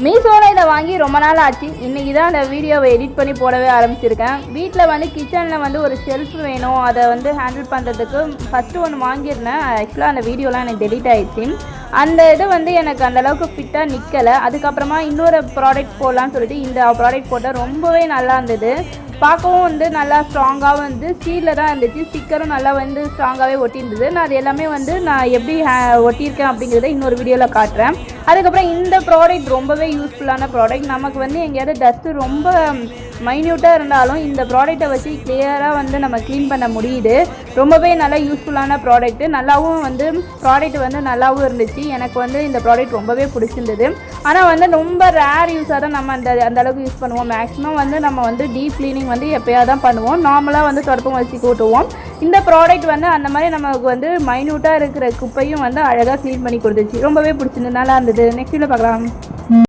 மீஷோவில் இதை வாங்கி ரொம்ப நாள் ஆச்சு. இன்றைக்கி தான் அந்த வீடியோவை எடிட் பண்ணி போடவே ஆரம்பிச்சிருக்கேன். வீட்டில் வந்து கிச்சனில் வந்து ஒரு ஷெல்ஃப் வேணும், அதை வந்து ஹேண்டில் பண்ணுறதுக்கு ஃபஸ்ட்டு ஒன்று வாங்கியிருந்தேன். ஆக்சுவலாக அந்த வீடியோலாம் எனக்கு டெலீட் ஆகிடுச்சு. அந்த இது வந்து எனக்கு அந்தளவுக்கு ஃபிட்டாக நிற்கலை. அதுக்கப்புறமா இன்னொரு ப்ராடக்ட் போடலான்னு சொல்லிட்டு இந்த ப்ராடக்ட் போட்டால் ரொம்பவே நல்லா இருந்தது. பார்க்கவும் வந்து நல்லா ஸ்ட்ராங்காகவும் வந்து ஸ்டீலில் தான் இருந்துச்சு. ஸ்டிக்கரும் நல்லா வந்து ஸ்ட்ராங்காகவே ஒட்டியிருந்தது. நான் அது எல்லாமே வந்து நான் எப்படி ஒட்டியிருக்கேன் அப்படிங்கிறத இன்னொரு வீடியோவில் காட்டுறேன். அதுக்கப்புறம் இந்த ப்ராடக்ட் ரொம்பவே யூஸ்ஃபுல்லான ப்ராடக்ட். நமக்கு வந்து எங்கேயாவது டஸ்ட்டு ரொம்ப மைன்யூட்டாக இருந்தாலும் இந்த ப்ராடக்டை வச்சு கிளியராக வந்து நம்ம க்ளீன் பண்ண முடியுது. ரொம்பவே நல்லா யூஸ்ஃபுல்லான ப்ராடக்ட்டு. நல்லாவும் வந்து ப்ராடக்ட் வந்து நல்லாவும் இருந்துச்சு. எனக்கு வந்து இந்த ப்ராடக்ட் ரொம்பவே பிடிச்சிருந்தது. ஆனால் வந்து ரொம்ப ரேர் யூஸாக தான் நம்ம அந்த அளவுக்கு யூஸ் பண்ணுவோம். மேக்ஸிமம் வந்து நம்ம வந்து டீப் க்ளீனிங் வந்து எப்போயாவது தான் பண்ணுவோம். நார்மலாக வந்து தொடப்பம் வச்சு கூட்டுவோம். இந்த ப்ராடக்ட் வந்து அந்த மாதிரி நமக்கு வந்து மைன்யூட்டாக இருக்கிற குப்பையும் வந்து அழகாக க்ளீன் பண்ணி கொடுத்துச்சு. ரொம்பவே பிடிச்சிருந்து நல்லா இருந்தது. நெக்ஸ்ட் வீடியோவில் பார்க்கலாம்.